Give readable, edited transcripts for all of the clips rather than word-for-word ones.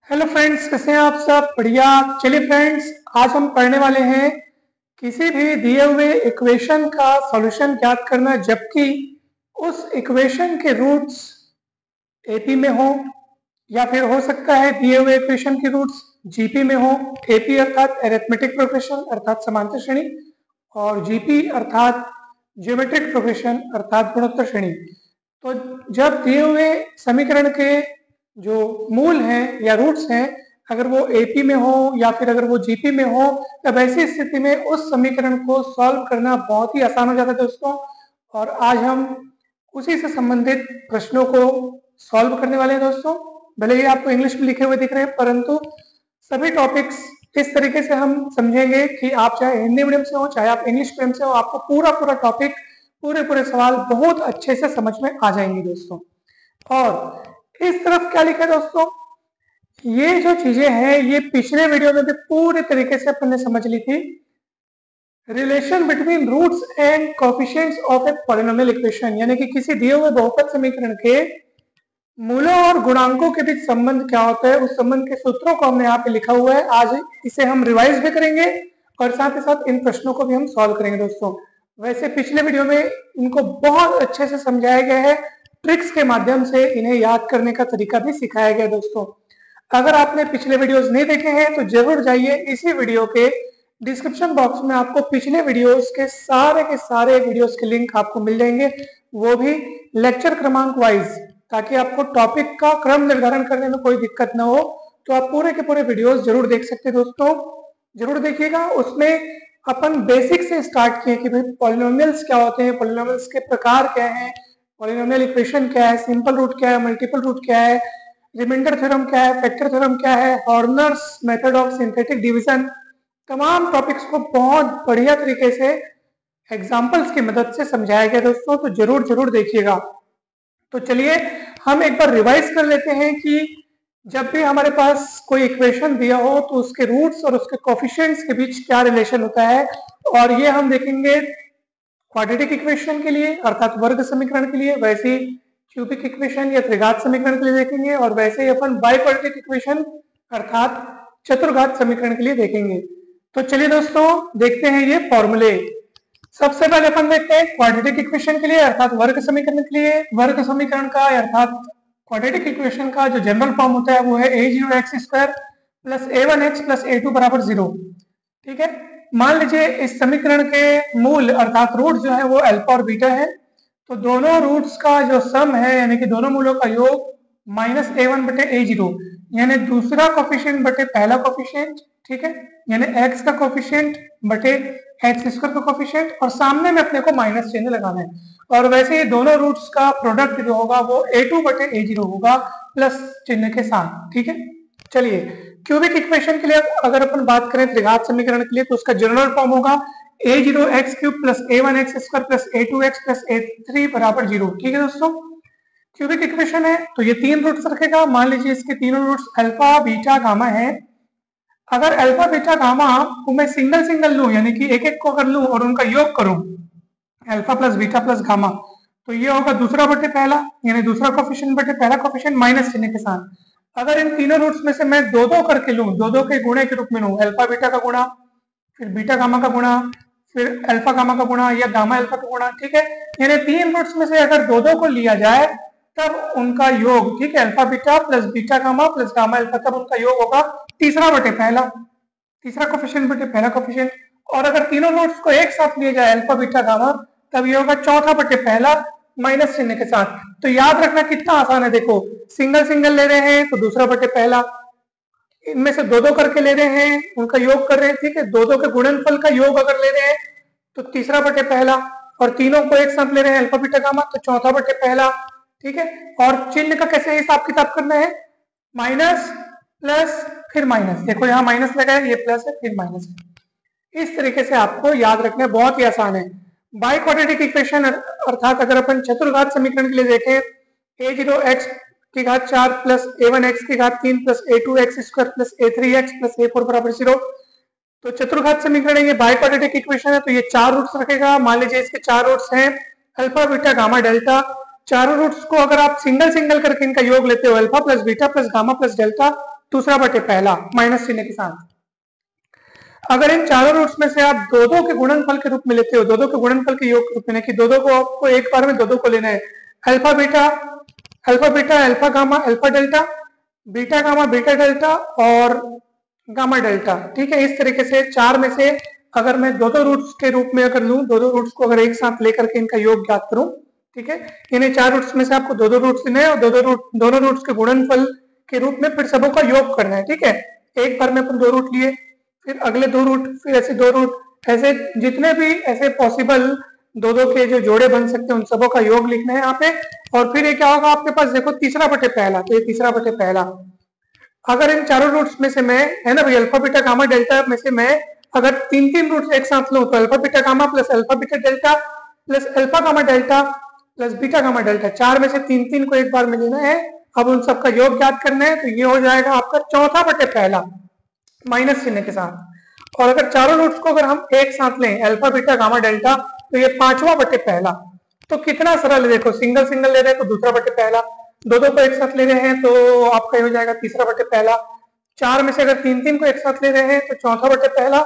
Hello friends, कैसे हैं आप सब? बढ़िया। चलिए फ्रेंड्स, आज हम पढ़ने वाले हैं किसी भी दिए हुए इक्वेशन का सॉल्यूशन ज्ञात करना, जबकि उस इक्वेशन के रूट्स एपी में हो, या फिर हो सकता है दिए हुए इक्वेशन के रूट्स जीपी में हो। एपी अर्थात अरिथमेटिक प्रोग्रेशन अर्थात समांतर श्रेणी, और जीपी अर्थात ज्योमेट्रिक प्रोग्रेशन अर्थात गुणोत्तर श्रेणी। तो जब दिए हुए समीकरण के जो मूल हैं या रूट्स हैं, अगर वो एपी में हो या फिर अगर वो जीपी में हो, तब ऐसी स्थिति में उस समीकरण को सॉल्व करना बहुत ही आसान हो जाता है दोस्तों। और आज हम उसी से संबंधित प्रश्नों को सॉल्व करने वाले हैं दोस्तों। भले ही आपको इंग्लिश में लिखे हुए दिख रहे हैं, परंतु सभी टॉपिक्स इस तरीके से हम समझेंगे कि आप चाहे हिंदी मीडियम से हो चाहे आप इंग्लिश मीडियम से हो, आपको पूरा टॉपिक, पूरे सवाल बहुत अच्छे से समझ में आ जाएंगे दोस्तों। और इस तरफ क्या लिखा है दोस्तों, ये जो चीजें हैं ये पिछले वीडियो में भी पूरे तरीके से अपन ने समझ ली थी। Relation between roots and coefficients of a polynomial equation, यानी कि किसी दिए हुए बहुपद समीकरण के मूलों और गुणांकों के बीच संबंध क्या होता है, उस संबंध के सूत्रों को हमने यहाँ पे लिखा हुआ है। आज इसे हम रिवाइज भी करेंगे और साथ ही साथ इन प्रश्नों को भी हम सॉल्व करेंगे दोस्तों। वैसे पिछले वीडियो में इनको बहुत अच्छे से समझाया गया है, ट्रिक्स के माध्यम से इन्हें याद करने का तरीका भी सिखाया गया दोस्तों। अगर आपने पिछले वीडियोस नहीं देखे हैं तो जरूर जाइए, इसी वीडियो के डिस्क्रिप्शन बॉक्स में आपको पिछले वीडियोस के सारे वीडियोस के लिंक आपको मिल जाएंगे, वो भी लेक्चर क्रमांक वाइज, ताकि आपको टॉपिक का क्रम निर्धारण करने में कोई दिक्कत ना हो। तो आप पूरे के पूरे वीडियोस जरूर देख सकते हैं दोस्तों, जरूर देखिएगा। उसमें अपन बेसिक से स्टार्ट किए कि भाई पॉलिनोमियल्स क्या होते हैं, पॉलिनोमियल्स के प्रकार क्या हैं, पॉलिनोमियल इक्वेशन क्या है, सिंपल रूट क्या है, मल्टीपल रूट क्या है, रिमाइंडर थ्योरम क्या है, फैक्टर थ्योरम क्या है, Horner's method of synthetic division, तमाम टॉपिक्स को बहुत बढ़िया तरीके से एग्जांपल्स की मदद से समझाया गया दोस्तों। तो जरूर देखिएगा। तो चलिए हम एक बार रिवाइज कर लेते हैं कि जब भी हमारे पास कोई इक्वेशन दिया हो तो उसके रूट्स और उसके कोएफिशिएंट्स के बीच क्या रिलेशन होता है। और ये हम देखेंगे क्वाड्रेटिक इक्वेशन के लिए अर्थात वर्ग समीकरण के लिए, वैसे ही क्यूबिक इक्वेशन या त्रिघात समीकरण के लिए देखेंगे, और वैसे ही अपन बाइक्वाड्रेटिक इक्वेशन अर्थात चतुर्घात समीकरण के लिए देखेंगे। तो चलिए दोस्तों देखते हैं ये फॉर्मूले। सबसे पहले अपन देखते हैं क्वाड्रेटिक इक्वेशन के लिए अर्थात वर्ग समीकरण के लिए। वर्ग समीकरण का अर्थात क्वाड्रेटिक इक्वेशन का जो जनरल फॉर्म होता है वो है a0x² plus a1x plus a2 बराबर 0। ठीक है, मान लीजिए इस समीकरण के मूल अर्थात रूट जो है वो अल्फा और बीटा है, तो दोनों रूट्स का जो सम है यानी कि दोनों मूलों का योग माइनस a1 बटे a0, यानी दूसरा कोफिशिएंट बटे पहला कोफिशिएंट। ठीक है, यानी x का कोफिशिएंट बटे x² का कोफिशिएंट, और सामने में अपने को माइनस चिन्ह लगाना है। और वैसे ही दोनों रूट्स का प्रोडक्ट जो होगा वो a2 बटे a0 होगा प्लस चिन्ह के साथ। ठीक है, चलिए क्यूबिक इक्वेशन के लिए अगर अपन बात करें त्रिघात समीकरण के लिए, तो उसका जनरल फॉर्म होगा a0x³ plus a1x² plus a2x plus a3 बराबर 0। ठीक है दोस्तों, क्यूबिक इक्वेशन है तो ये तीन रूट्स रखेगा। मान लीजिए इसके तीनों रूट्स अल्फा बीटा गामा है। अगर अल्फा बीटा गामा को मैं सिंगल लूं, यानी कि एक एक को अगर लूं और उनका योग करूं alpha plus beta plus gamma, तो ये होगा दूसरा बटे पहला, यानी दूसरा कोफिशिएंट बटे पहला कोफिशिएंट माइनस चिन्ह के साथ। अगर इन तीनों रूट्स में से मैं दो करके लूं, दो के गुणे के रूप में लूं, अल्फा बीटा का गुणा, फिर बीटा गामा का गुणा, फिर अल्फा गामा का गुणा या गामा अल्फा का गुणा। ठीक है, यानी तीन रूट्स में से अगर दो को लिया जाए तब उनका योग, ठीक है, alpha beta plus beta gamma plus gamma alpha, तब उनका योग होगा तीसरा बटे पहला, तीसरा कोफिशिएंट बटे पहला कोफिशिएंट। और अगर तीनों रूट्स को एक साथ लिया जाए अल्फा बीटा गामा, तब ये होगा चौथा बटे पहला माइनस चिन्ह के साथ। तो याद रखना कितना आसान है, देखो सिंगल ले रहे हैं तो दूसरा बटे पहला, इनमें से दो करके ले रहे हैं उनका योग कर रहे हैं। ठीक है, दो के गुणनफल का योग अगर ले रहे हैं तो तीसरा बटे पहला, और तीनों को एक साथ ले रहे हैं अल्फा बीटा गामा तो चौथा बटे पहला। ठीक है, और चिन्ह का कैसे हिसाब किताब करना है, माइनस प्लस फिर माइनस, देखो यहाँ माइनस लगा है, ये प्लस है फिर माइनस है। इस तरीके से आपको याद रखना है, बहुत ही आसान है। बाइक्वाड्रेटिक इक्वेशन अर्थात अगर अपन चतुर्घात समीकरण के लिए देखें a0x की घात 4 प्लस a1x की घात 3 plus a2x² plus a3x plus a4 बराबर 0, तो चतुर्घात समीकरण है, ये बाइक्वाड्रेटिक इक्वेशन है, तो ये चार रूट्स रखेगा। मान लीजिए इसके चार रूट्स हैं अल्फा बीटा गामा डेल्टा। चारों रूट्स को अगर आप सिंगल करके इनका योग लेते हो, alpha plus beta plus gamma plus delta, दूसरा बटे पहला माइनस चिन्ह के साथ। अगर इन चारों रूट्स में से आप दो दो के गुणनफल के रूप में लेते हो, दो दो के गुणनफल के योग के रूप में, कि दो दो को आपको एक बार में दो दो को लेना है, alpha beta alpha gamma alpha delta, beta gamma beta delta और गामा डेल्टा, ठीक है। इस तरीके से चार में से अगर मैं दो दो रूट्स के रूप में अगर लूं, दो दो रूट्स को अगर एक साथ लेकर के इनका योग ज्ञात करूं, ठीक है। इन्हें चार रूट्स में से आपको दो दो रूट्स लेने हैं और दोनों रूट्स के गुणनफल के रूप में फिर सबों का योग करना है, ठीक है। एक बार में अपन दो रूट लिए, फिर अगले दो रूट, फिर ऐसे दो रूट, ऐसे जितने भी ऐसे पॉसिबल दो दो के जो जोड़े बन सकते हैं उन सबों का योग लिखना है यहाँ पे। और फिर ये क्या होगा आपके पास, देखो तीसरा बटे पहला, तो ये तीसरा बटे पहला। अगर इन चारों रूट्स में से मैं, है ना भाई, अल्फा बीटा गामा डेल्टा में से मैं अगर तीन तीन रूट्स एक साथ लूं, तो alpha beta gamma plus alpha beta delta plus alpha gamma delta plus beta gamma delta, चार में से तीन तीन को एक बार में लेना है। अब उन सबका योग ज्ञात करना है, तो ये हो जाएगा आपका चौथा बटे पहला माइनस चिन्ह के साथ। और अगर चारों रूट्स को अगर हम एक साथ लें, अल्फा बीटा गामा डेल्टा, तो ये पांचवा बटे पहला। तो कितना सरल है, देखो सिंगल सिंगल ले रहे हैं तो दूसरा बटे पहला, दो दो को एक साथ ले रहे हैं तो आपका हो जाएगा तीसरा बटे पहला, चार में से अगर तीन तीन को एक साथ ले रहे हैं तो चौथा बटे पहला,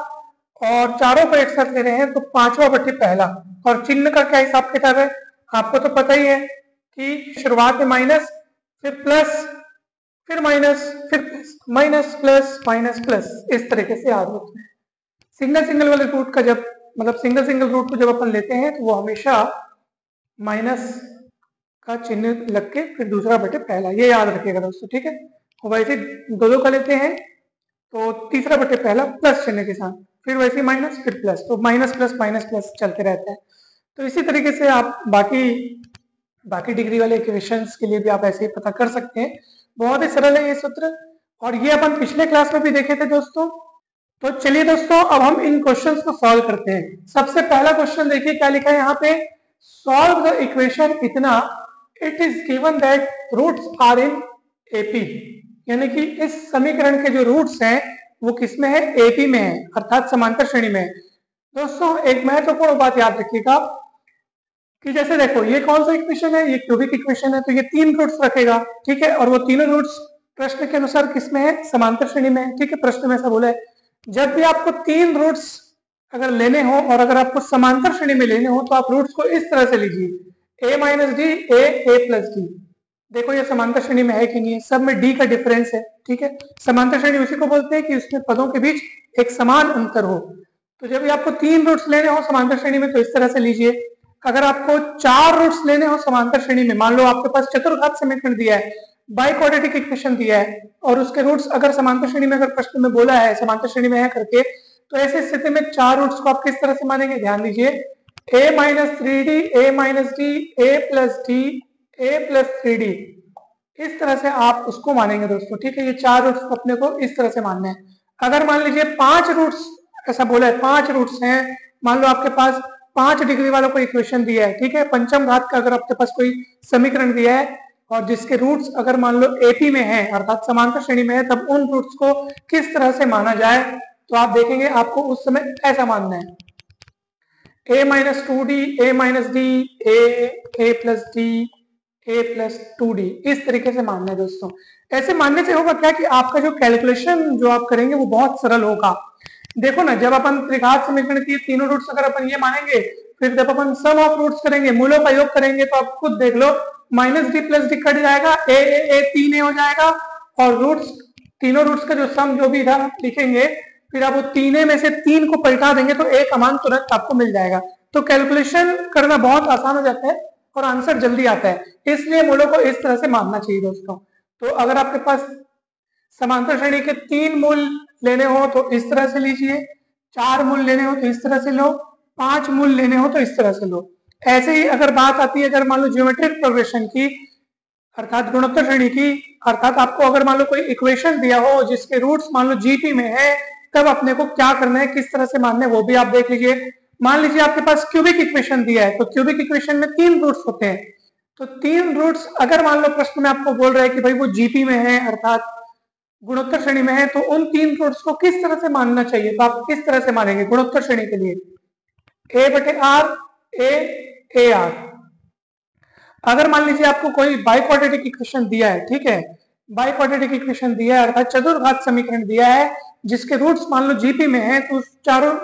और चारों को एक साथ ले रहे हैं तो पांचवा बटे पहला। और चिन्ह का क्या हिसाब किताब है, आपको तो पता ही है कि शुरुआत में माइनस, फिर प्लस, फिर माइनस, फिर plus, minus plus minus plus, इस तरीके से याद होता है। सिंगल सिंगल वाले रूट का जब, मतलब सिंगल सिंगल रूट को जब अपन लेते हैं तो वो हमेशा माइनस का चिन्ह लग के फिर दूसरा बटे पहला, ये याद रखिएगा दोस्तों, ठीक है। वैसे दो दो का लेते हैं तो तीसरा बटे पहला प्लस चिन्ह के साथ, फिर वैसे माइनस फिर प्लस, तो माइनस प्लस चलते रहते हैं। तो इसी तरीके से आप बाकी डिग्री वाले इक्वेशंस के लिए भी आप ऐसे ही पता कर सकते हैं। बहुत ही सरल है ये सूत्र, और ये अपन पिछले क्लास में भी देखे थे दोस्तों। तो चलिए दोस्तों, अब हम इन क्वेश्चंस को सॉल्व करते हैं। सबसे पहला क्वेश्चन देखिए क्या लिखा है यहाँ पे, सॉल्व द इक्वेशन इतना, it is given that roots are in AP, यानी कि इस समीकरण के जो रूट्स हैं वो किसमें है, एपी में है, अर्थात समांतर श्रेणी में है। दोस्तों एक महत्वपूर्ण बात याद रखिएगा कि जैसे देखो ये कौन सा इक्वेशन है, ये क्यूबिक इक्वेशन है, तो ये तीन रूट्स रखेगा, ठीक है। और वो तीनों रूट्स प्रश्न के अनुसार किसमें है, समांतर श्रेणी में है, ठीक है। प्रश्न में ऐसा बोला है जब भी आपको तीन रूट्स अगर लेने हो और अगर आपको समांतर श्रेणी में लेने हो तो आप रूट्स को इस तरह से लीजिए, a minus D A plus D. देखो ये समांतर श्रेणी में है कि नहीं है, सब में d का डिफरेंस है, ठीक है। समांतर श्रेणी उसी को बोलते हैं कि उसमें पदों के बीच एक समान अंतर हो। तो जब भी आपको तीन रूट्स लेने हो समांतर श्रेणी में तो इस तरह से लीजिए। अगर आपको चार रूट्स लेने हो समांतर श्रेणी में, मान लो आपके पास चतुर्घात समीकरण दिया है, बाइक्वाड्रेटिक इक्वेशन दिया है, और उसके रूट्स अगर समांतर श्रेणी में, अगर प्रश्न में बोला है समांतर श्रेणी में है करके, तो ऐसे स्थिति में चार रूट्स को आप किस तरह से मानेंगे, ध्यान दीजिए, a minus three D A minus D A plus D A plus three D, इस तरह से आप उसको मानेंगे दोस्तों, ठीक है। ये चार रूट्स को अपने को इस तरह से मानना है। अगर मान लीजिए पांच रूट्स, ऐसा बोला है पांच रूट्स हैं, मान लो आपके पास 5 डिग्री वाला कोई इक्वेशन दिया है, ठीक है, पंचम घात का अगर आपके पास कोई समीकरण दिया है और जिसके रूट्स अगर मान लो एपी में है अर्थात समांतर श्रेणी में है, तब उन रूट्स को किस तरह से माना जाए, तो आप देखेंगे आपको उस समय ऐसा मानना है, a minus two D A minus D A plus D A plus two D, इस तरीके से मानना है दोस्तों। ऐसे मानने से होगा क्या कि आपका जो कैलकुलेशन जो आप करेंगे वो बहुत सरल होगा। देखो ना, जब अपन त्रिघात समीकरण की तीनों रूट्स अगर अपन ये मानेंगे, फिर जब अपन सम ऑफ रूट्स करेंगे, मूलों का योग करेंगे, तो आप खुद देख लो minus D plus D cut जाएगा, ए तीन ए हो जाएगा, और रूट्स तीनों रूट्स का जो सम जो भी इधर आप लिखेंगे, फिर आप वो तीन में से तीन को पलटा देंगे तो एक अमान तुरंत आपको मिल जाएगा। तो कैलकुलेशन करना बहुत आसान हो जाता है और आंसर जल्दी आता है, इसलिए मूलों को इस तरह से मानना चाहिए दोस्तों। तो अगर आपके पास समांतर श्रेणी के तीन मूल लेने हो तो इस तरह से लीजिए, चार मूल लेने हो तो इस तरह से लो, पांच मूल लेने हो तो इस तरह से लो। ऐसे ही अगर बात आती है अगर मान लो ज्योमेट्रिक प्रोग्रेशन की अर्थात गुणोत्तर श्रेणी की, अर्थात आपको अगर मान लो कोई इक्वेशन दिया हो जिसके रूट्स मान लो जीपी में है, तब अपने को क्या करना है, किस तरह से मानना है, वो भी आप देख लीजिए। मान लीजिए आपके पास क्यूबिक इक्वेशन दिया है, तो क्यूबिक इक्वेशन में तीन रूट्स होते हैं, तो तीन रूट्स अगर मान लो प्रश्न में आपको बोल रहा है कि भाई वो जीपी में है अर्थात गुणोत्तर श्रेणी में है, तो उन तीन रूट्स को किस तरह से मानना चाहिए, तो आप किस तरह से मानेंगे गुणोत्तर श्रेणी के लिए, ए बटे आर ए आर। अगर मान लीजिए आपको कोई बाइक्वाड्रेटिक इक्वेशन दिया है, ठीक है, बाई क्वाड्रेटिक इक्वेशन दिया है अर्थात चतुर्घात समीकरण दिया है जिसके रूट्स मान लो जीपी में है, तो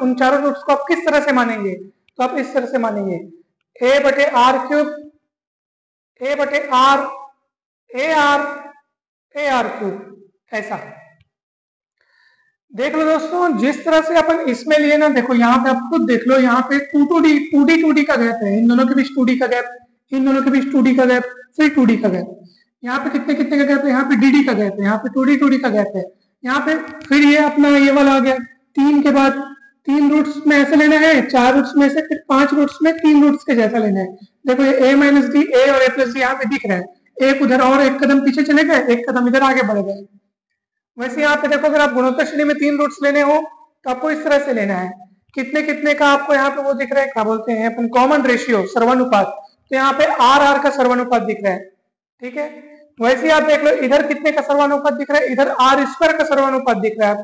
उन चारों रूट्स को आप किस तरह से मानेंगे? तो आप इस तरह से मानेंगे ए बटे आर क्यूब, ए बटे आर, ए आर क्यूब, ऐसा। देख लो दोस्तों, जिस तरह से अपन इसमें लिए ना, देखो यहाँ पे आप खुद देख लो, यहाँ पे 2D का गैप है, इन दोनों के बीच 2D का गैप, इन दोनों के बीच 2D का गैप, फिर 2D का गैप। यहाँ पे कितने कितने का गैप है? यहाँ पे DD का गैप है, यहाँ पे 2D का गैप है। यहाँ पे फिर ये अपना ये वाला आ गया, 3 के बाद 3 रूट्स में ऐसे लेना है, 4 रूट्स में से फिर 5 रूट्स में 3 रूट्स के जैसा लेना है। देखो ये a माइनस डी, ए और a प्लस डी यहाँ पे दिख रहा है, एक उधर और एक कदम पीछे चले गए, एक कदम इधर आगे बढ़ गए। वैसे यहाँ पे देखो, अगर आप गुणोत्तर श्रेणी में 3 रूट्स लेने हो तो आपको इस तरह से लेना है। कितने कितने का आपको यहाँ पे वो दिख रहा है, क्या बोलते हैं अपन, कॉमन रेशियो, सर्वानुपात। तो यहाँ पे आर आर का सर्वानुपात दिख रहा है, ठीक है। वैसे आप देख लो, इधर कितने का सर्वानुपात दिख रहा है, इधर आर स्क्वायर का सर्वानुपात दिख रहा है।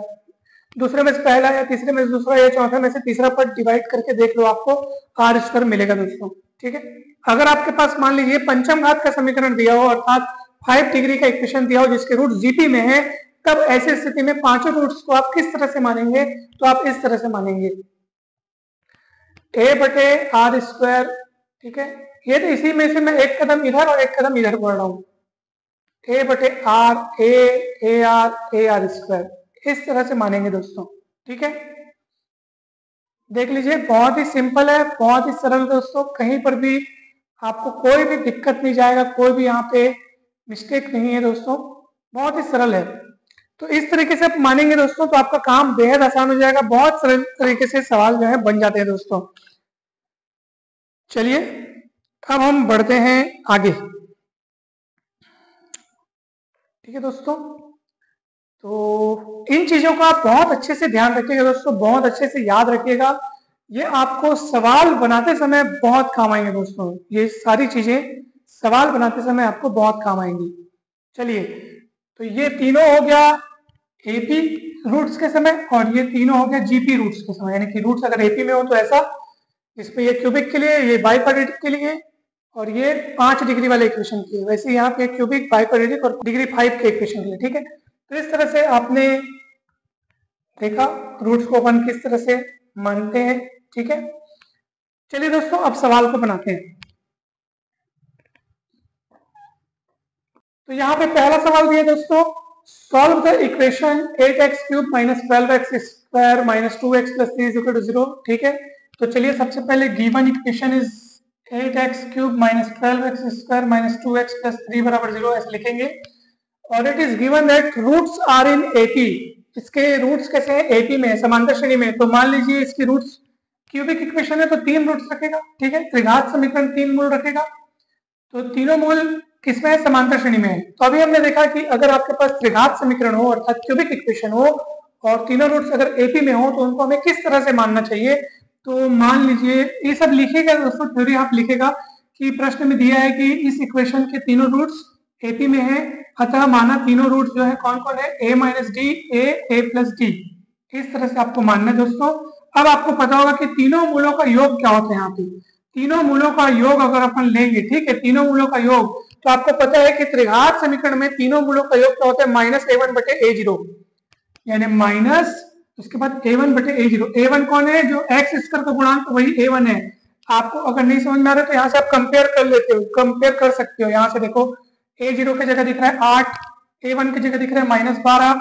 दूसरे में से पहला या तीसरे में से दूसरा या चौथे में से तीसरा पद डिवाइड करके देख लो, आपको आर स्क्वायर मिलेगा दोस्तों, ठीक है। अगर आपके पास मान लीजिए पंचम घात का समीकरण दिया हो अर्थात 5 डिग्री का इक्वेशन दिया हो जिसके रूट जीपी में है, तब ऐसी स्थिति में पांचों रूट्स को आप किस तरह से मानेंगे? तो आप इस तरह से मानेंगे ए बटे आर स्क्वायर, ठीक है। ये तो इसी में से मैं एक कदम इधर और एक कदम इधर बढ़ रहा हूं, ए बटे आर, ए आर स्क्वायर, इस तरह से मानेंगे दोस्तों, ठीक है। देख लीजिए, बहुत ही सिंपल है, बहुत ही सरल दोस्तों, कहीं पर भी आपको कोई भी दिक्कत नहीं जाएगा, कोई भी यहाँ पे मिस्टेक नहीं है दोस्तों, बहुत ही सरल है। तो इस तरीके से आप मानेंगे दोस्तों तो आपका काम बेहद आसान हो जाएगा, बहुत सरल तरीके से सवाल जो है बन जाते हैं दोस्तों। चलिए अब हम बढ़ते हैं आगे, ठीक है दोस्तों। तो इन चीजों का आप बहुत अच्छे से ध्यान रखिएगा दोस्तों, बहुत अच्छे से याद रखिएगा, ये आपको सवाल बनाते समय बहुत काम आएंगे दोस्तों, ये सारी चीजें सवाल बनाते समय आपको बहुत काम आएंगी। चलिए, तो ये तीनों हो गया एपी रूट्स के समय और ये तीनों हो गया जीपी रूट्स के समय, यानी कि रूट्स अगर एपी में हो तो ऐसा, इसमें ये क्यूबिक के लिए, ये बाइक्वाड्रेटिक के लिए, और ये 5 डिग्री वाले इक्वेशन के लिए। वैसे यहाँ पे क्यूबिक, बाइक्वाड्रेटिक और डिग्री 5 के इक्वेशन के लिए, ठीक है। तो इस तरह से आपने देखा रूट्स को अपन किस तरह से मानते हैं, ठीक है। चलिए दोस्तों, अब सवाल को बनाते हैं। तो यहाँ पे पहला सवाल दिया दोस्तों, solve the equation 8x cube minus 12x square minus 2x plus 3 is equal to 0, ठीक है। तो चलिए सबसे पहले given equation is 8x cube minus 12x square minus 2x plus 3 बराबर 0 ऐसे लिखेंगे। और it is given that roots are in AP, इसके रूट्स कैसे हैं? एपी में, समांतर श्रेणी में। तो मान लीजिए इसकी रूट्स, क्यूबिक इक्वेशन है तो 3 रूट्स रखेगा, ठीक है। त्रिघात समीकरण 3 मूल रखेगा, तो तीनों मूल किसमें है? समांतर श्रेणी में है। तो अभी हमने देखा कि अगर आपके पास त्रिघात समीकरण हो अर्थात क्यूबिक इक्वेशन हो और तीनों रूट्स अगर एपी में हो तो उनको हमें किस तरह से मानना चाहिए। तो मान लीजिए ये सब लिखिएगा दोस्तों, थ्योरी आप लिखेगा कि प्रश्न में दिया है कि इस इक्वेशन के तीनों रूट्स एपी में है, अतः माना तीनों रूट्स जो है कौन कौन है? ए माइनस डी, ए प्लस डी, इस तरह से आपको मानना है दोस्तों। अब आपको पता होगा कि तीनों मूलों का योग क्या होता है। यहाँ पे तीनों मूलों का योग अगर अपन लेंगे, ठीक है, तीनों मूलों का योग, तो आपको पता है कि त्रिघात समीकरण में तीनों मूलों का योग क्या होता है? माइनस ए वन बटे ए जीरो, यानी माइनस उसके बाद a1 बटे a0। a1 कौन है? जो x स्क्वायर का गुणांक वही a1 है। आपको अगर नहीं समझ में आ रहा है तो यहाँ से आप कंपेयर कर लेते हो, कंपेयर कर सकते हो। यहाँ से देखो a0 की जगह दिख रहा है 8, a1 की जगह दिख रहा है माइनस 12,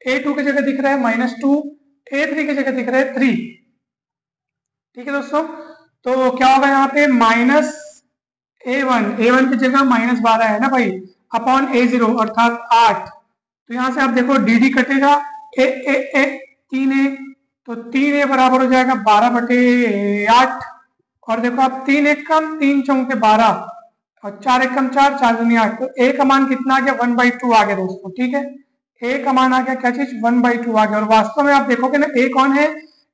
a2 की जगह दिख रहा है माइनस 2, a3 की जगह दिख रहा है 3, ठीक है दोस्तों। तो क्या होगा यहाँ पे? माइनस a1 की जगह माइनस 12 है ना भाई, अपॉन a0 अर्थात 8। तो यहाँ से आप देखो डी कटेगा, ए 3a, तो 3a बराबर हो जाएगा 12 बटे 8। और देखो आप 3 एक कम 3 चौके 12 और 4 एक कम 4, 4 दूनी 8। तो a का मान कितना आ गया? 1/2 आ गया दोस्तों, ठीक है। a का मान आ गया क्या चीज? 1/2 आ गया। और वास्तव में आप देखोगे ना a कौन है?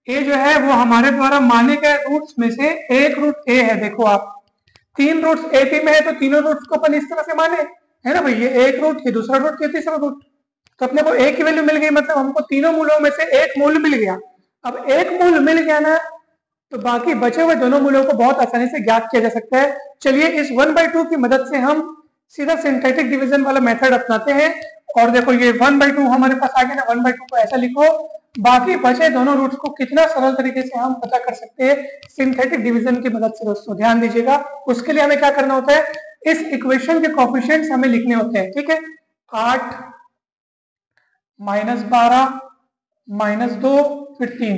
a जो है वो हमारे द्वारा माने गए रूट्स में से एक रूट a है। देखो आप 3 रूट्स एपी में है तो तीनों रूट्स को अपन इस तरह से माने, है ना भाई। ये एक रूट, ये दूसरा रूट, ये तीसरा रूट, तो अपने को एक ही वैल्यू मिल गई, मतलब हमको तीनों मूलों में से एक मूल मिल गया। अब एक मूल मिल गया ना, तो बाकी बचे हुए दोनों मूलों को बहुत आसानी से ज्ञात किया जा सकता है। चलिए इस 1/2 की मदद से हम सीधा सिंथेटिक डिवीजन वाला मेथड अपनाते हैं और देखो ये 1/2 हमारे पास आ गया ना, 1/2 को ऐसा लिखो। बाकी बचे दोनों रूट्स को कितना सरल तरीके से हम पता कर सकते हैं, सिंथेटिक डिवीजन की मदद से। दोस्तों ध्यान दीजिएगा, उसके लिए हमें क्या करना होता है, इस इक्वेशन के कोफिशिएंट्स हमें लिखने होते हैं। ठीक है, 8 -12 -2 फिर 3।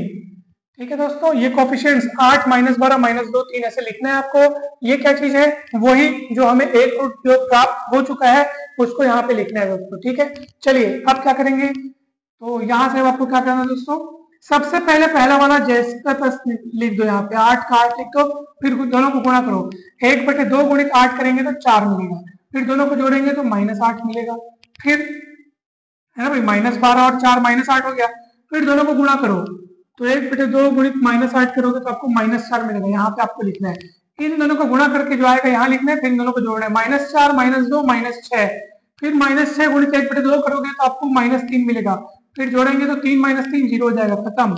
ठीक है दोस्तों, ये कोफिशिएंट्स 8 -12 -2 3 ऐसे लिखना है आपको। ये क्या चीज है, वही जो हमें एक रूट जो प्राप्त हो चुका है उसको यहाँ पे लिखना है दोस्तों। ठीक है, चलिए अब क्या करेंगे, तो यहाँ से आपको क्या करना है दोस्तों, सबसे पहले पहला वाला जैसे बस लिख दो, यहाँ पे 8 का 8 लिख दो, फिर दोनों को गुणा करो। 1/2 गुणित 8 करेंगे तो 4 मिलेगा, फिर दोनों को जोड़ेंगे तो -8 मिलेगा, फिर है ना भाई, -12 और 4 -8 हो गया, फिर दोनों को गुणा करो तो 1/2 गुणित -8 करोगे तो आपको -4 मिलेगा। यहाँ पे आपको लिखना है, इन दोनों को गुणा करके जो आएगा यहाँ लिखना है, फिर इन दोनों को जोड़ना है, -4 -2 -6, फिर -6 गुणित 1/2 करोगे तो आपको -3 मिलेगा, फिर जोड़ेंगे तो 3 -3 0 हो जाएगा, खत्म।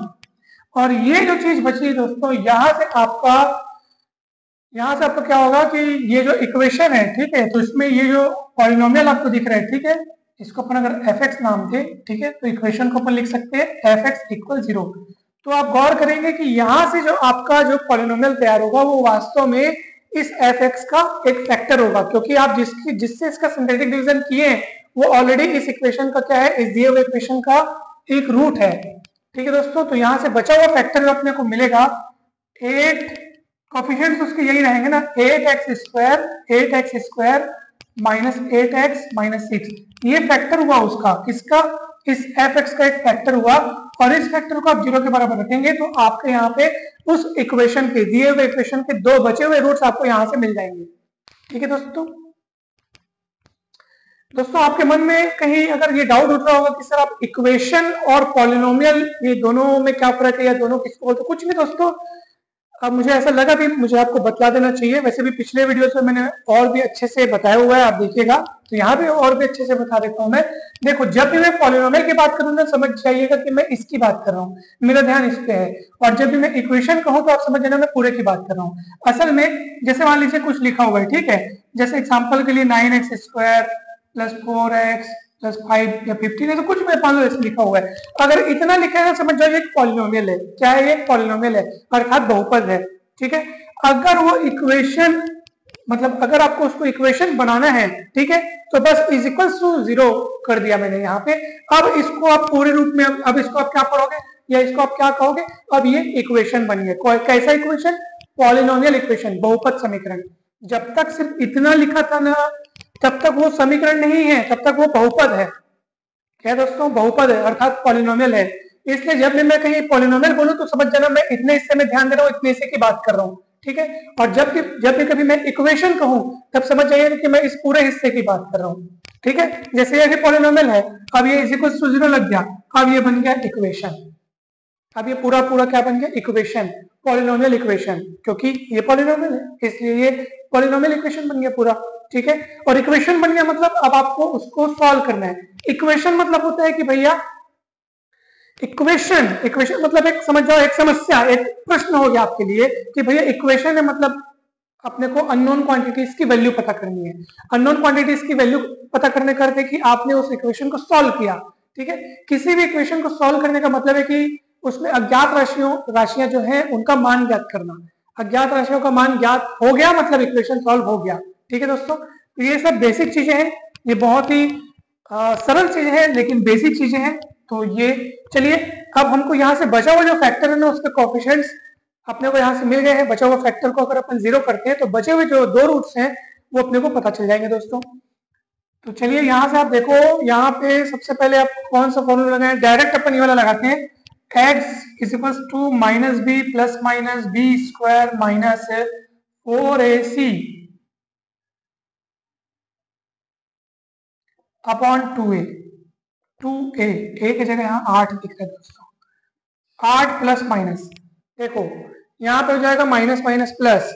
और ये जो चीज बची है दोस्तों, यहाँ से आपका क्या होगा कि ये जो इक्वेशन है, ठीक है, तो इसमें ये जो पॉलिनोमियल आपको दिख रहा है, ठीक है, इसको अपन अगर f(x) नाम दे, ठीक है, तो इक्वेशन को अपन लिख सकते हैं f(x) = 0। तो आप गौर करेंगे कि यहाँ से जो आपका जो पॉलिनोमियल तैयार होगा वो वास्तव में इस f(x) का एक फैक्टर होगा, क्योंकि आप जिससे इसका सिंथेटिक डिवीजन किए हैं वो ऑलरेडी इस इक्वेशन का क्या है, इस दिए हुए इक्वेशन का एक रूट है। ठीक है दोस्तों, तो यहाँ से बचा हुआ फैक्टर अपने को मिलेगा 8, कोफिशिएंट्स उसके यही रहेंगे ना, 8x² -8x -6, ये फैक्टर हुआ उसका, किसका, इस f(x) का एक फैक्टर हुआ, और इस फैक्टर को आप 0 के बराबर रखेंगे तो आपके यहाँ पे उस इक्वेशन के दिए हुए इक्वेशन के दो बचे हुए रूट्स आपको यहाँ से मिल जाएंगे। ठीक है दोस्तों, आपके मन में कहीं अगर ये डाउट उठ रहा होगा कि सर आप इक्वेशन और पॉलिनोमियल ये दोनों में क्या फर्क है या दोनों किसको बोलते, कुछ नहीं दोस्तों। अब मुझे ऐसा लगा भी मुझे आपको बतला देना चाहिए, वैसे भी पिछले वीडियो में मैंने और भी अच्छे से बताया हुआ है, आप देखिएगा, तो यहाँ पे और भी अच्छे से बता देता हूँ मैं। देखो, जब भी मैं पॉलिनोमियल की बात करूँ ना, समझ जाइएगा कि मैं इसकी बात कर रहा हूँ, मेरा ध्यान इस पे है, और जब भी मैं इक्वेशन कहूँ तो आप समझ जाना मैं पूरे की बात कर रहा हूँ। असल में जैसे मान लीजिए कुछ लिखा हुआ है, ठीक है, जैसे एग्जाम्पल के लिए 9x² + 4x + 5 या 15 है, तो कुछ मैं 5 ऐसे लिखा हुआ है, अगर इतना लिखा है समझ जाओ एक पॉलिनोमियल है। क्या है, ये पॉलिनोमियल है, अर्थात बहुपद है। ठीक है, अगर वो इक्वेशन मतलब अगर आपको उसको इक्वेशन बनाना है, ठीक है, तो बस = 0 कर दिया मैंने यहाँ पे। अब इसको आप पूरे रूप में, अब इसको आप क्या पढ़ोगे या इसको आप क्या कहोगे, अब ये इक्वेशन बनी है। कैसा इक्वेशन, पॉलिनोमियल इक्वेशन, बहुपद समीकरण। जब तक सिर्फ इतना लिखा था ना, तब तक वो समीकरण नहीं है, तब तक वो बहुपद है। क्या दोस्तों, बहुपद है, अर्थात पॉलिनोमियल है। इसलिए जब भी मैं कहीं पॉलिनोमियल बोलूं तो समझ जाना मैं इतने हिस्से में ध्यान दे रहा हूँ, इतने हिस्से की बात कर रहा हूँ। ठीक है, और जब भी कभी मैं इक्वेशन कहूं तब समझ जाइए कि मैं इस पूरे हिस्से की बात कर रहा हूँ। ठीक है, जैसे ये पॉलिनोमियल है, अब ये = 0 लग गया, अब ये बन गया इक्वेशन। अब ये पूरा क्या बन गया, इक्वेशन, पॉलिनोमियल इक्वेशन, क्योंकि ये पॉलिनोमियल है इसलिए ये पॉलिनोमियल इक्वेशन बन गया पूरा। ठीक है, और इक्वेशन बन गया मतलब अब आपको उसको सॉल्व करना है। इक्वेशन मतलब होता है कि भैया इक्वेशन मतलब एक, समझ जाओ, एक समस्या, एक प्रश्न हो गया आपके लिए कि भैया इक्वेशन है मतलब अपने को अननोन क्वांटिटीज की वैल्यू पता करनी है। अननोन क्वांटिटीज की वैल्यू पता करने का अर्थ है कि आपने उस इक्वेशन को सॉल्व किया। ठीक है, किसी भी इक्वेशन को सॉल्व करने का मतलब है कि उसमें अज्ञात राशियां जो है उनका मान ज्ञात करना। अज्ञात राशियों का मान ज्ञात हो गया मतलब इक्वेशन सॉल्व हो गया। ठीक है दोस्तों, तो ये सब बेसिक चीजें हैं, ये बहुत ही सरल चीजें हैं लेकिन बेसिक चीजें हैं। तो ये चलिए, अब हमको यहाँ से बचा हुआ जो फैक्टर है ना, उसके कोएफिशिएंट्स अपने को यहाँ से मिल गए हैं। बचा हुआ फैक्टर को अगर अपन 0 करते हैं तो बचे हुए जो दो रूट्स हैं वो अपने को पता चल जाएंगे दोस्तों। तो चलिए यहाँ से आप देखो, यहाँ पे सबसे पहले आप कौन सा फॉर्मूला लगाएं, डायरेक्ट अपन ये वाला लगाते हैं, x = -b ± b² - 4ac upon 2a। 2a, a की जगह यहाँ 8 दिख रहा है दोस्तों, 8 प्लस माइनस, देखो यहाँ पे हो जाएगा माइनस माइनस प्लस,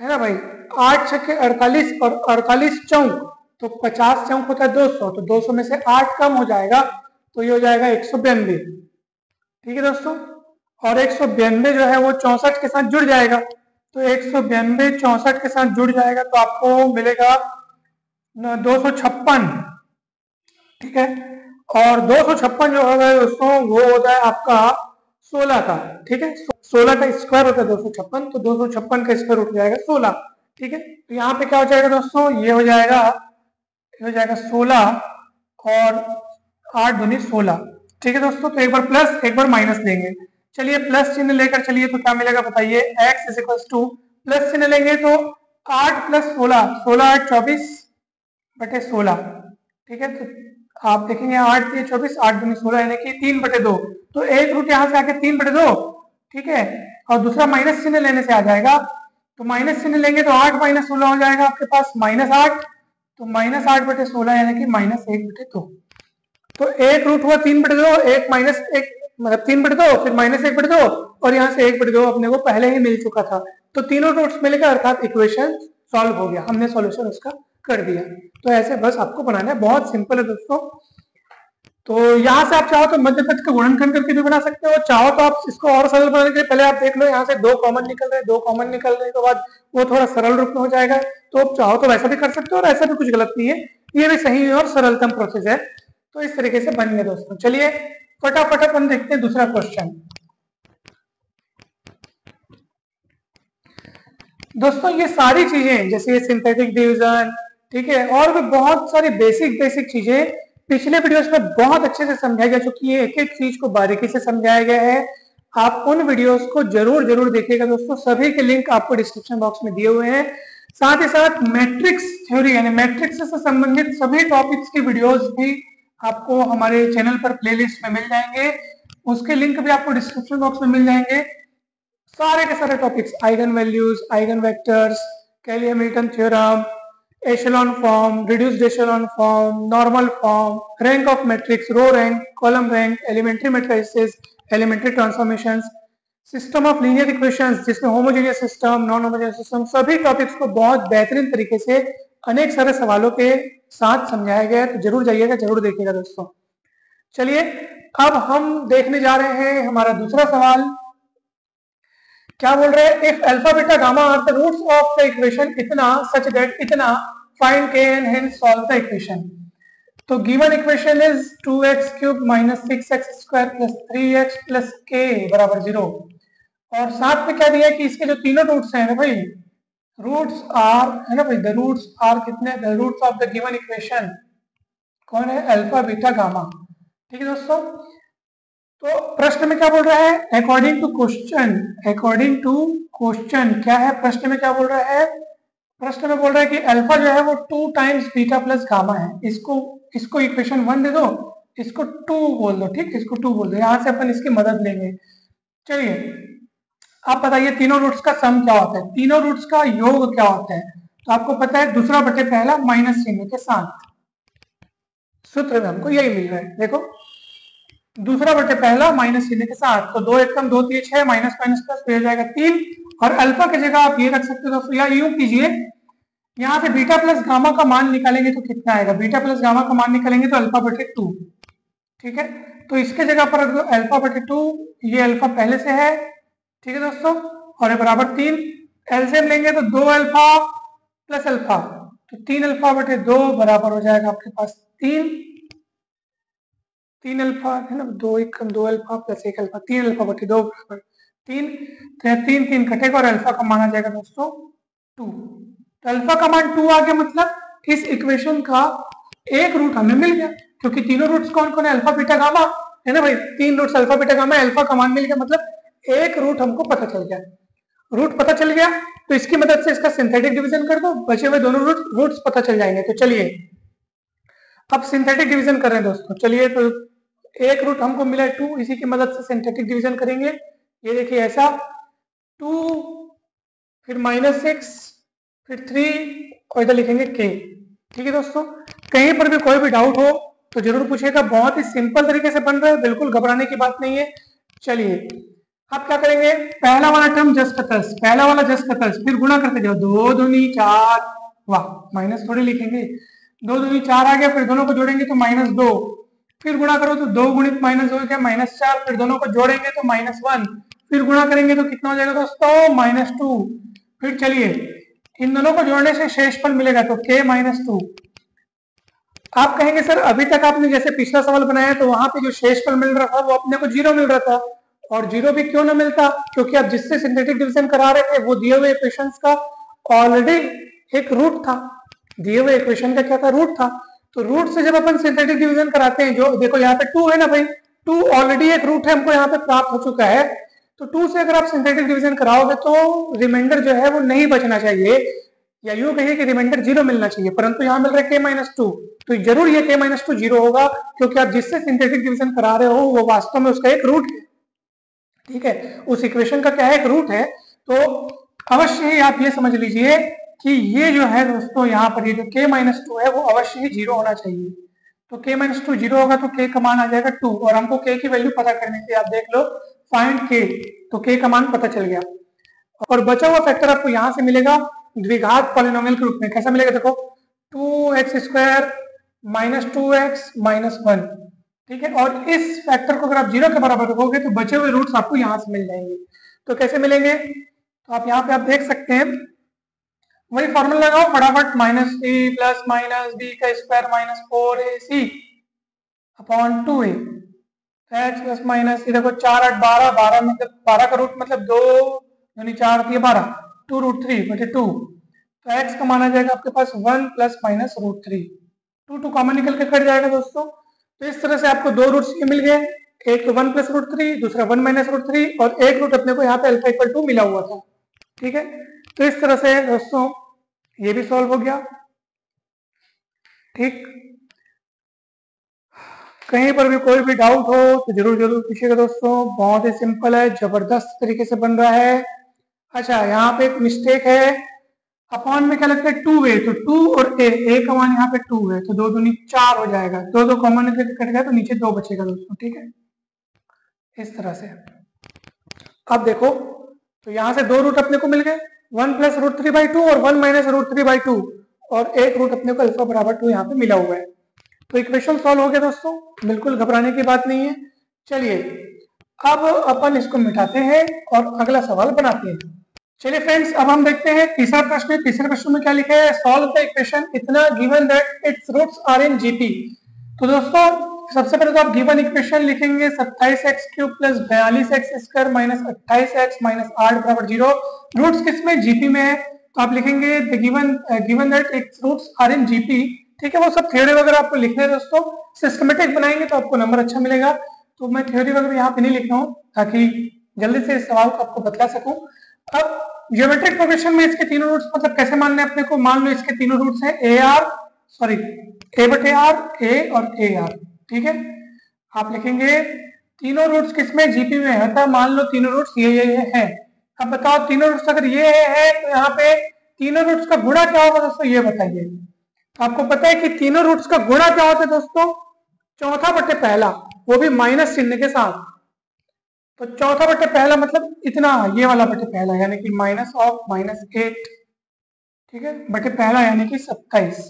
है ना भाई, 8 छक्के 48 और 48 चौक, तो 50 चौक होता है 200, तो 200 में से 8 कम हो जाएगा तो ये हो जाएगा 192। ठीक है दोस्तों, और 192 जो है वो 64 के साथ जुड़ जाएगा, तो 192 64 के साथ जुड़ जाएगा तो आपको मिलेगा 256। ठीक है। और 256 जो होगा दोस्तों वो होता है आपका 16 का, ठीक है। 16 का स्क्वायर होता है 256, तो 256 का स्क्वायर उठ जाएगा 16, ठीक है। तो यहाँ पे क्या हो जाएगा दोस्तों, ये हो जाएगा 16 और 8 दूनी 16, ठीक है दोस्तों। तो एक बार प्लस एक बार माइनस लेंगे। चलिए प्लस चिन्ह लेकर चलिए तो क्या मिलेगा बताइए, x is equal two plus चिन्ह लेंगे तो 8 प्लस 16, 16 8 24 बटे 16, ठीक है। तो आप देखेंगे 8 3 24, 8 दूनी 16 यानी कि 3/2, तो एक रूट यहाँ से आके 3/2, ठीक है। और दूसरा माइनस चिन्ह लेने से आ जाएगा, तो माइनस चिन्ह लेंगे तो 8 माइनस 16 हो जाएगा आपके पास -8, तो -8/16 यानी कि -1/2। तो एक रूट हुआ 3/2, एक माइनस एक मतलब 3/2, फिर -1/2, और यहाँ से 1/2 अपने को पहले ही मिल चुका था। तो तीनों रूट्स मिलकर अर्थात इक्वेशन सॉल्व हो गया, हमने सॉल्यूशन उसका कर दिया। तो ऐसे बस आपको बनाना है, बहुत सिंपल है दोस्तों। तो यहाँ से आप चाहो तो मध्य पद का गुणनखंड करके भी बना सकते हो, चाहो तो आप इसको और सरल बनाने के लिए पहले आप देख लो यहाँ से 2 कॉमन निकल रहे हैं, 2 कॉमन निकलने के बाद वो थोड़ा सरल रूप में हो जाएगा। तो आप चाहो तो वैसा भी कर सकते हो और ऐसा भी कुछ गलत नहीं है, ये भी सही और सरलतम प्रोसेस है। तो इस तरीके से बन गया दोस्तों। चलिए फटाफट अपन देखते हैं दूसरा क्वेश्चन। दोस्तों ये सारी चीजें जैसे ये सिंथेटिक डिवीजन, ठीक है, और भी बहुत सारी बेसिक चीजें पिछले वीडियोस में बहुत अच्छे से समझाई जा चुकी है, एक एक चीज को बारीकी से समझाया गया है। आप उन वीडियोस को जरूर देखिएगा दोस्तों, सभी के लिंक आपको डिस्क्रिप्शन बॉक्स में दिए हुए हैं। साथ ही साथ मैट्रिक्स थ्योरी यानी मैट्रिक्स से संबंधित सभी टॉपिक्स की वीडियोस भी आपको हमारे चैनल पर प्लेलिस्ट में मिल जाएंगे, उसके लिंक भी आपको डिस्क्रिप्शन बॉक्स में मिल जाएंगे। सारे के सारे topics, eigen values, eigen vectors, Cayley Hamilton theorem, echelon form, reduced echelon form, normal form, rank of matrix, row rank, column rank, elementary matrices, elementary transformations, system of linear equations जिसमें homogeneous system, non homogeneous system, सभी topics को बहुत बेहतरीन तरीके से अनेक सारे सवालों के साथ समझाया गया है। तो जरूर जाइएगा, जरूर देखिएगा दोस्तों। चलिए अब हम देखने जा रहे हैं हमारा दूसरा सवाल। क्या बोल रहे हैं, if alpha beta gamma are the roots of the equation इतना सच दैट इतना फाइंड के and hence solve the equation. तो given equation is 2x³ - 6x² + 3x + k = 0, और साथ में क्या दिया है कि इसके जो तीनों रूट्स हैं ना भाई, रूट्स आर है ना भाई, द रूट्स आर कितने, the roots of the given equation कौन है, अल्फा बीटा गामा, ठीक है दोस्तों। तो प्रश्न में क्या बोल रहा है, अकॉर्डिंग टू क्वेश्चन क्या है, प्रश्न में क्या बोल रहा है, प्रश्न में बोल रहा है कि अल्फा जो है वो 2 टाइम्स बीटा प्लस गामा है। इसको इक्वेशन 1 दे दो, इसको 2 बोल दो, ठीक, इसको 2 बोल दो, यहां से अपन इसकी मदद लेंगे। चलिए आप बताइए तीनों रूट्स का सम क्या होता है, तीनों रूट्स का योग क्या होता है। तो आपको पता है दूसरा बटे पहला माइनस चिन्ह के साथ, सूत्र में हमको यही मिल रहा है, देखो दूसरा बटे पहला माइनस चिन्ह के साथ, तो 2 एकम 2 3 6 माइनस माइनस प्लस हो जाएगा 3, और अल्फा की जगह आप ये रख सकते हो दोस्तों, या यूं कीजिए यहाँ पे बीटा प्लस गामा का मान निकालेंगे तो कितना आएगा, बीटा प्लस गामा का मान निकालेंगे तो अल्फा बटे 2, ठीक है। तो इसके जगह पर रख दो अल्फा बटे 2, ये अल्फा पहले से है, ठीक है दोस्तों, और ये बराबर 3, एलसीएम लेंगे तो 2 अल्फा प्लस अल्फा, तो 3 अल्फा बटे 2 बराबर हो जाएगा आपके पास 3 अल्फा है ना, 2 एकम 2 अल्फा प्लस 1 अल्फा, 3 अल्फा बटे 2 बराबर 3, तो 3 3 कटेगा और अल्फा का मान आ जाएगा दोस्तों 2। तो अल्फा का मान 2 आ गया, मतलब इस इक्वेशन का एक रूट हमें मिल गया, क्योंकि तीनों रूट्स कौन कौन है, अल्फा बीटा गामा है ना भाई, 3 roots alpha beta gamma, alpha का मान मिल गया, मतलब एक रूट हमको पता चल गया। रूट पता चल गया तो इसकी मदद से इसका सिंथेटिक डिवीजन कर दो, बचे हुए दोनों रूट्स पता चल जाएंगे। तो चलिए अब सिंथेटिक डिवीजन कर रहे हैं दोस्तों। चलिए तो एक रूट हमको मिला है 2, इसी की मदद से सिंथेटिक डिवीजन करेंगे। ये देखिए ऐसा 2 फिर -6 फिर 3 और इधर लिखेंगे k, ठीक है दोस्तों। कहीं पर भी कोई भी डाउट हो तो जरूर पूछिएगा, बहुत ही सिंपल तरीके से बन रहा है, बिल्कुल घबराने की बात नहीं है। चलिए अब क्या करेंगे, पहला वाला टर्म जस का तस, पहला वाला जस का तस, फिर गुणा करते जाओ, 2 दूनी 4, वाह माइनस थोड़ी लिखेंगे, 2 दूनी 4 आ गया, फिर दोनों को जोड़ेंगे तो -2, फिर गुणा करो तो 2 गुणित -2 क्या -4, फिर दोनों को जोड़ेंगे तो -1, फिर गुणा करेंगे तो कितना हो जाएगा दोस्तों -2, फिर चलिए इन दोनों को जोड़ने से शेषफल मिलेगा तो k -2, आप कहेंगे सर अभी तक आपने जैसे पिछला सवाल बनाया तो वहां पे जो शेषफल मिल रहा था वो अपने को 0 मिल रहा था, और 0 भी क्यों ना मिलता, क्योंकि आप जिससे सिंथेटिक डिवीजन करा रहे थे वो दिए हुए इक्वेशंस का ऑलरेडी एक रूट था, दिए हुए इक्वेशन का क्या था, रूट था। तो रूट से जब अपन सिंथेटिक डिवीजन कराते हैं, जो देखो यहाँ पे 2 है ना भाई, 2 ऑलरेडी एक रूट है हमको यहाँ पे प्राप्त हो चुका है, तो 2 से अगर आप सिंथेटिक डिवीजन कराओगे तो रिमाइंडर जो है वो नहीं बचना चाहिए, या यूं कहिए कि रिमाइंडर 0 मिलना चाहिए, परंतु यहाँ मिल रहा है k-2, तो जरूर ये k-2 0 होगा, क्योंकि आप जिससे सिंथेटिक डिवीजन करा रहे हो वो वास्तव में उसका एक रूट है, ठीक है, उस इक्वेशन का क्या है, एक रूट है। तो अवश्य ही आप ये समझ लीजिए कि ये जो है दोस्तों यहाँ पर ये जो k-2 है वो अवश्य ही 0 होना चाहिए। तो k-2 0 होगा तो k का मान आ जाएगा 2, और हमको k की वैल्यू पता करनी थी, आप देख लो फाइंड k, तो k का मान पता चल गया, और बचा हुआ फैक्टर आपको यहाँ से मिलेगा द्विघात पॉलिनोमियल के रूप में। कैसा मिलेगा, देखो 2x² माइनस 2x माइनस 1, ठीक है, और इस फैक्टर को अगर आप 0 के बराबर रखोगे तो बचे हुए रूट्स आपको यहाँ से मिल जाएंगे। तो कैसे मिलेंगे, तो आप यहाँ पे आप देख सकते हैं, वही फॉर्मूला लगाओ फटाफट, माइनस ए प्लस माइनस बी का square minus 4ac upon 2a, x plus minus, देखो 4 8 12, 12 मतलब 12 का रूट मतलब 2 यानी 4 दिए 12, 2√3/2, तो x का मान आ जाएगा आपके पास 1 प्लस माइनस √3, 2 कॉमन निकल के कट जाएगा दोस्तों। तो इस तरह से आपको दो रूट्स ये मिल गए, एक तो 1 प्लस √3, दूसरा 1 माइनस √3, और एक रूट अपने को यहाँ पे अल्फा इक्वल 2 मिला हुआ था, ठीक है। तो इस तरह से दोस्तों ये भी सॉल्व हो गया, ठीक। कहीं पर भी कोई भी डाउट हो तो जरूर जरूर पूछिएगा दोस्तों, बहुत ही सिंपल है, जबरदस्त तरीके से बन रहा है। अच्छा यहाँ पे एक मिस्टेक है, अपॉन में क्या लगता है 2a, तो 2 और a का मान यहाँ पे 2 है, तो 2 दूनी 4 हो जाएगा, 2 कॉमन निकल कट गया तो नीचे 2 बचेगा दोस्तों, ठीक है, इस तरह से। अब देखो तो यहाँ से दो रूट अपने को मिल गए, 1 प्लस √3/2 और 1 माइनस √3/2, और एक रूट अपने को अल्फा बराबर 2 यहाँ पे मिला हुआ है। तो इक्वेशन सॉल्व हो गया दोस्तों, बिल्कुल घबराने की बात नहीं है। चलिए अब अपन इसको मिटाते हैं और अगला सवाल बनाते हैं। चलिए फ्रेंड्स, अब हम देखते हैं तीसरा प्रश्न। तीसरे प्रश्न में क्या लिखा है, सॉल्व द इक्वेशन इतना given that its roots are in GP. तो दोस्तों सबसे पहले तो आप गिवन इक्वेशन लिखेंगे 27x³ plus 42x² minus 28x minus 8 बराबर 0। रूट्स किसमें, जीपी में है, तो आप लिखेंगे the given that its roots are in GP, ठीक है। वो सब थ्योरी वगैरह आपको लिखने हैं दोस्तों, सिस्टमेटिक बनाएंगे तो आपको नंबर अच्छा मिलेगा। तो मैं थ्योरी वगैरह यहाँ पे नहीं लिख रहा हूँ ताकि जल्दी से इस सवाल को आपको बतला सकूं। अब ज्योमेट्रिक प्रोग्रेशन में इसके तीनों रूट्स मतलब कैसे मानने अपने को, मान लो इसके तीनों रूट्स हैं a बटे r, a और a r, ठीक है। आप लिखेंगे तीनों रूट्स किसमें, जीपी में है, तो मान लो तीनों रूट्स ये है। अब बताओ तीनों रूट्स अगर ये है तो यहाँ पे तीनों रूट्स का गुणा क्या होगा दोस्तों, ये बताइए। आपको पता है कि तीनों रूट्स का गुणा क्या होता है दोस्तों, चौथा बटे पहला, वो भी माइनस चिन्ह के साथ। तो चौथा बटे पहला मतलब इतना, ये वाला बटे पहला यानी कि -8, ठीक है, बटे पहला यानी कि 27।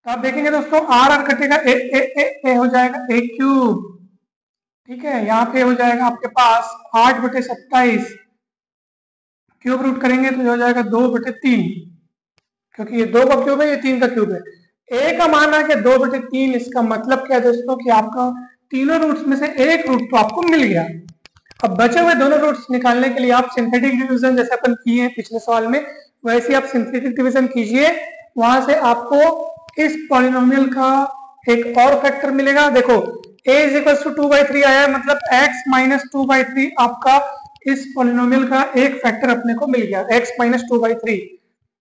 तो आप देखेंगे दोस्तों आर कटेगा, ए हो जाएगा a³, ठीक है, यहाँ पे हो जाएगा आपके पास 8/27, क्यूब रूट करेंगे तो हो जाएगा 2/3, क्योंकि ये 2 का क्यूब है, ये 3 का क्यूब है। ए का मान आ गया 2/3, इसका मतलब क्या है दोस्तों कि आपका तीनों रूट्स में से एक रूट तो आपको मिल गया। अब बचे हुए दोनों रूट्स निकालने के लिए आप सिंथेटिक डिवीजन जैसे अपन किए हैं पिछले सवाल में, वैसे ही आप सिंथेटिक डिवीजन कीजिए, वहां से आपको इस पॉलिनोमियल का एक और फैक्टर मिलेगा। देखो a = 2/3 आया, मतलब x - 2/3 आपका इस पॉलिनोमियल का एक फैक्टर अपने को मिल गया, x - 2/3।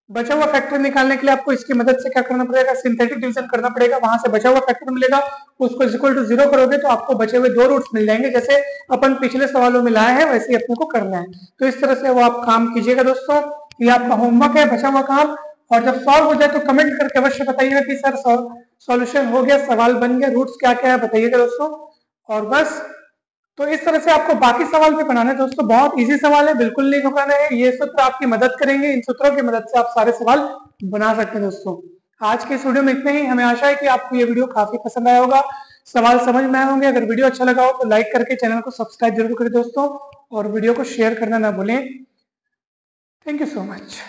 बचा हुआ फैक्टर निकालने के लिए आपको इसकी मदद से क्या करना पड़ेगा, सिंथेटिक डिवीजन करना पड़ेगा, वहां से बचा हुआ फैक्टर मिलेगा, उसको =0 करोगे तो आपको बचे हुए दो रूट्स मिल जाएंगे, जैसे अपन पिछले सवालों में लाए हैं वैसे ही अपने को करना है। तो इस तरह से वो आप काम कीजिएगा दोस्तों, ये आपका होमवर्क है, बचा हुआ काम। और जब सॉल्व हो जाए तो कमेंट करके अवश्य बताइएगा कि सर सॉल्यूशन हो गया, सवाल बन गया, रूट्स क्या क्या है बताइएगा दोस्तों। और बस तो इस तरह से आपको बाकी सवाल भी बनाना है दोस्तों, बहुत इजी सवाल है, बिल्कुल नहीं घबराना है, ये सूत्र आपकी मदद करेंगे, इन सूत्रों की मदद से आप सारे सवाल बना सकते हैं दोस्तों। आज के इस वीडियो में इतना ही, हमें आशा है कि आपको ये वीडियो काफी पसंद आया होगा, सवाल समझ में आए होंगे। अगर वीडियो अच्छा लगा हो तो लाइक करके चैनल को सब्सक्राइब जरूर करें दोस्तों, और वीडियो को शेयर करना ना भूलें। Thank you so much.